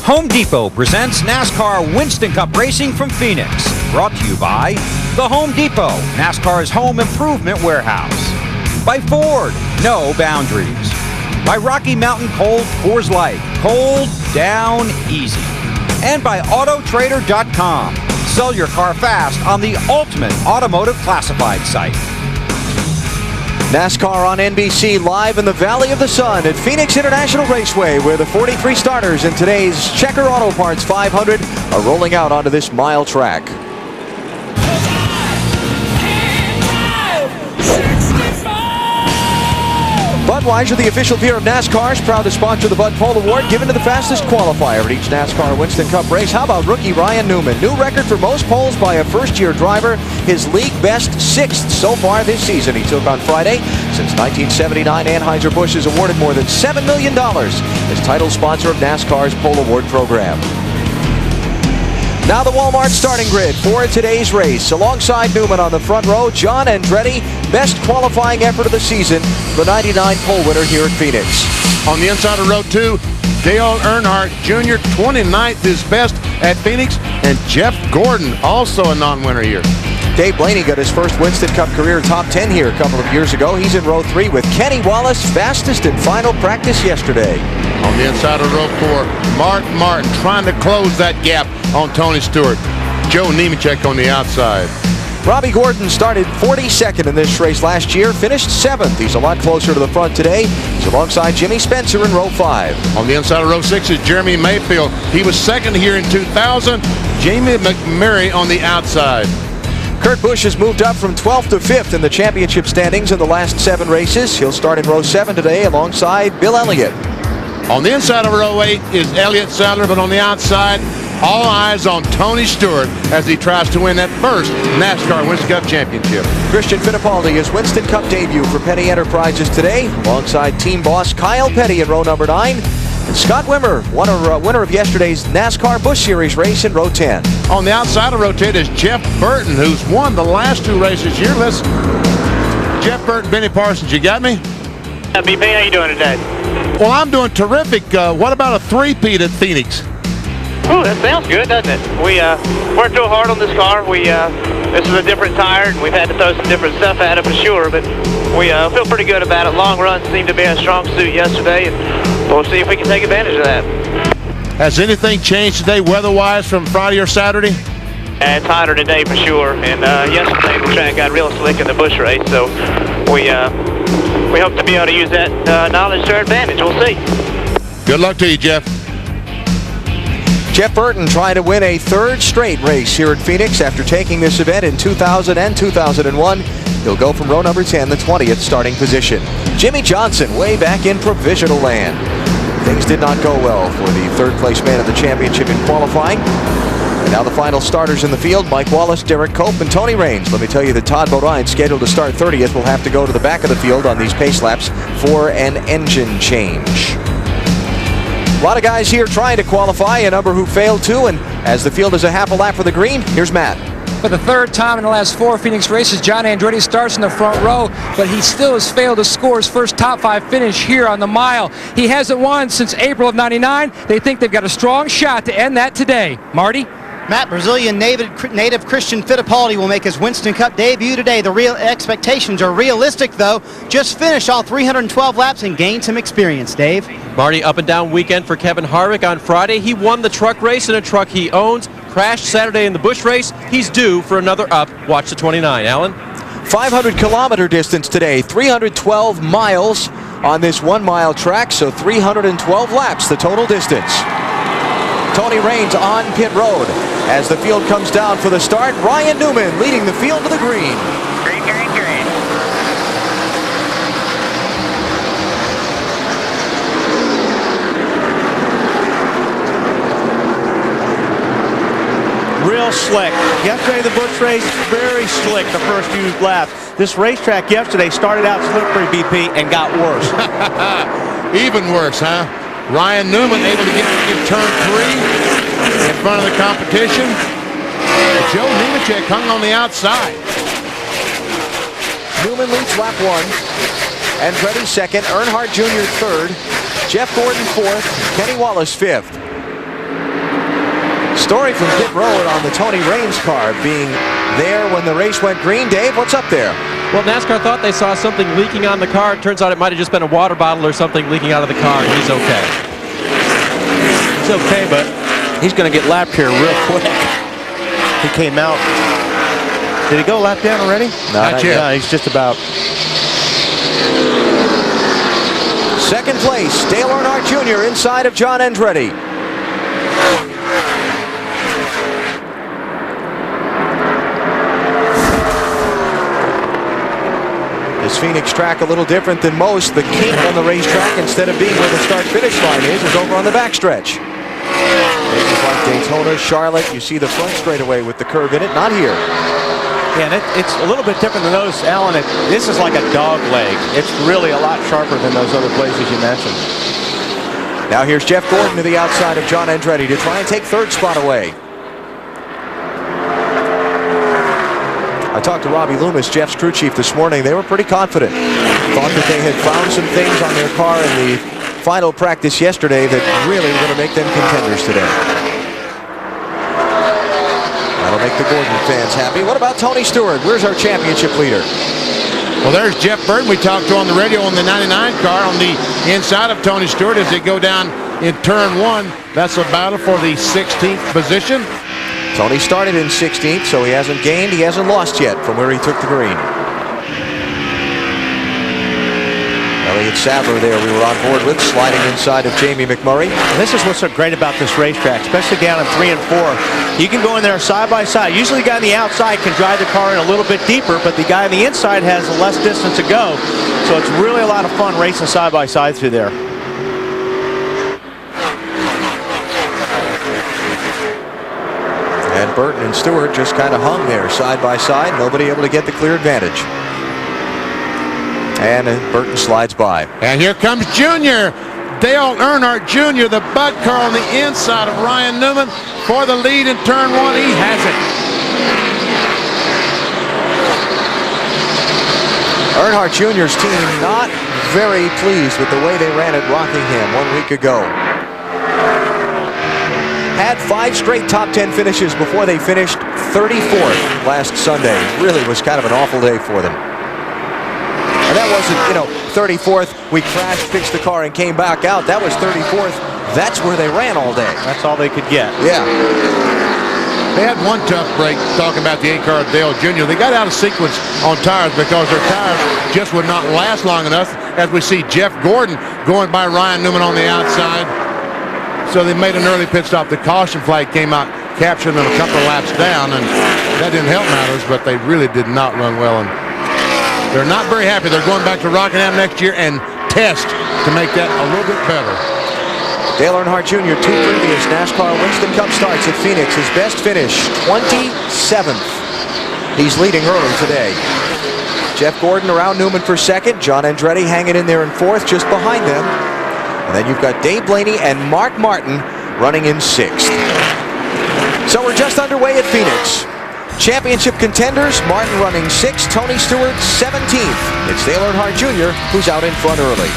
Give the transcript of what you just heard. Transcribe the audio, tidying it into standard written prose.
Home Depot presents NASCAR Winston Cup Racing from Phoenix. Brought to you by the Home Depot, NASCAR's home improvement warehouse. By Ford, no boundaries. By Rocky Mountain Cold Coors Light, cold down easy. And by Autotrader.com. Sell your car fast on the ultimate automotive classified site. NASCAR on NBC, live in the Valley of the Sun at Phoenix International Raceway, where the 43 starters in today's Checker Auto Parts 500 are rolling out onto this mile track. Budweiser, the official beer of NASCAR, is proud to sponsor the Bud Pole Award given to the fastest qualifier at each NASCAR Winston Cup race. How about rookie Ryan Newman? New record for most poles by a first-year driver. His league best 6th so far this season. He took on Friday. Since 1979, Anheuser-Busch has awarded more than $7 million as title sponsor of NASCAR's Pole Award program. Now the Walmart starting grid for today's race. Alongside Newman on the front row, John Andretti, best qualifying effort of the season, the 99 pole winner here at Phoenix. On the inside of row 2, Dale Earnhardt Jr., 29th is best at Phoenix, and Jeff Gordon, also a non-winner here. Dave Blaney got his first Winston Cup career top 10 here a couple of years ago. He's in row 3 with Kenny Wallace, fastest in final practice yesterday. On the inside of row 4, Mark Martin trying to close that gap on Tony Stewart. Joe Nemechek on the outside. Robbie Gordon started 42nd in this race last year, finished 7th. He's a lot closer to the front today. He's alongside Jimmy Spencer in row 5. On the inside of row 6 is Jeremy Mayfield. He was second here in 2000. Jamie McMurray on the outside. Kurt Busch has moved up from 12th to 5th in the championship standings in the last 7 races. He'll start in row 7 today alongside Bill Elliott. On the inside of row 8 is Elliott Sadler, but on the outside, all eyes on Tony Stewart as he tries to win that first NASCAR Winston Cup championship. Christian Fittipaldi, his Winston Cup debut for Petty Enterprises today, alongside team boss Kyle Petty in row number 9. And Scott Wimmer, winner of yesterday's NASCAR Busch Series race in row 10. On the outside of row 10 is Jeff Burton, who's won the last 2 races here. Listen, Jeff Burton, Benny Parsons, you got me? BP, how you doing today? Well, I'm doing terrific. What about a 3-peat at Phoenix? Ooh, that sounds good, doesn't it? We worked real hard on this car. This is a different tire, and we've had to throw some different stuff at it for sure, but we feel pretty good about it. Long runs seemed to be a strong suit yesterday, and we'll see if we can take advantage of that. Has anything changed today weather-wise from Friday or Saturday? It's hotter today for sure, and yesterday the track got real slick in the Busch race, so we hope to be able to use that knowledge to our advantage. We'll see. Good luck to you, Jeff. Jeff Burton trying to win a 3rd straight race here at Phoenix after taking this event in 2000 and 2001. He'll go from row number 10, the 20th starting position. Jimmy Johnson way back in provisional land. Things did not go well for the 3rd place man of the championship in qualifying. And now the final starters in the field, Mike Wallace, Derek Cope, and Tony Raines. Let me tell you that Todd Bodine, scheduled to start 30th, will have to go to the back of the field on these pace laps for an engine change. A lot of guys here trying to qualify, a number who failed to, and as the field is a half a lap for the green, here's Matt. For the 3rd time in the last 4 Phoenix races, John Andretti starts in the front row, but he still has failed to score his first top 5 finish here on the mile. He hasn't won since April of '99. They think they've got a strong shot to end that today. Marty? Matt, Brazilian native Christian Fittipaldi will make his Winston Cup debut today. The real expectations are realistic, though. Just finish all 312 laps and gain some experience, Dave. Marty, up and down weekend for Kevin Harvick. On Friday, he won the truck race in a truck he owns. Crashed Saturday in the Busch race. He's due for another up. Watch the 29. Alan? 500-kilometer distance today, 312 miles on this 1-mile track, so 312 laps, the total distance. Tony Raines on pit road. As the field comes down for the start, Ryan Newman leading the field to the green. Green, green, green. Real slick. Yesterday the Busch race, very slick the first few laps. This racetrack yesterday started out slippery, BP, and got worse. Even worse, huh? Ryan Newman able to get turn 3 in front of the competition. Joe Nemechek hung on the outside. Newman leads lap 1. Andretti 2nd. Earnhardt Jr. 3rd. Jeff Gordon 4th. Kenny Wallace 5th. Story from pit road on the Tony Raines car being there when the race went green. Dave, what's up there? Well, NASCAR thought they saw something leaking on the car. It turns out it might have just been a water bottle or something leaking out of the car. He's okay. He's okay, but he's going to get lapped here real quick. He came out. Did he go lap down already? Not yet. No, he's just about. Second place, Dale Earnhardt Jr. inside of John Andretti. This Phoenix track a little different than most. The kink on the racetrack, instead of being where the start-finish line is over on the backstretch. Places like Daytona, Charlotte, you see the front straightaway with the curve in it. Not here. Yeah, and it's a little bit different than those, Alan. This is like a dog leg. It's really a lot sharper than those other places you mentioned. Now here's Jeff Gordon to the outside of John Andretti to try and take third spot away. I talked to Robbie Loomis, Jeff's crew chief, this morning. They were pretty confident. Thought that they had found some things on their car in the final practice yesterday that really were going to make them contenders today. That'll make the Gordon fans happy. What about Tony Stewart? Where's our championship leader? Well, there's Jeff Burton. We talked to on the radio on the 99 car on the inside of Tony Stewart as they go down in turn 1. That's a battle for the 16th position. Tony started in 16th, so he hasn't gained, he hasn't lost yet from where he took the green. Elliott Sadler there we were on board with, sliding inside of Jamie McMurray. And this is what's so great about this racetrack, especially down in 3 and 4. You can go in there side by side. Usually the guy on the outside can drive the car in a little bit deeper, but the guy on the inside has less distance to go. So it's really a lot of fun racing side by side through there. And Burton and Stewart just kind of hung there side by side, nobody able to get the clear advantage. And Burton slides by. And here comes Junior. Dale Earnhardt Jr., the Bud car on the inside of Ryan Newman for the lead in turn 1. He has it. Earnhardt Jr.'s team not very pleased with the way they ran at Rockingham 1 week ago. Had 5 straight top 10 finishes before they finished 34th last Sunday. Really was kind of an awful day for them. And that wasn't, 34th, we crashed, fixed the car, and came back out. That was 34th. That's where they ran all day. That's all they could get. Yeah. They had one tough break talking about the 8 car of Dale Jr. They got out of sequence on tires because their tires just would not last long enough, as we see Jeff Gordon going by Ryan Newman on the outside. So they made an early pit stop. The caution flag came out, capturing them a couple of laps down, and that didn't help matters, but they really did not run well. And they're not very happy. They're going back to Rockingham next year and test to make that a little bit better. Dale Earnhardt Jr., 2 previous NASCAR Winston Cup starts at Phoenix. His best finish, 27th. He's leading early today. Jeff Gordon around Newman for second. John Andretti hanging in there in 4th, just behind them. And then you've got Dave Blaney and Mark Martin running in 6th. So we're just underway at Phoenix. Championship contenders, Martin running 6th, Tony Stewart 17th. It's Dale Earnhardt Jr. who's out in front early.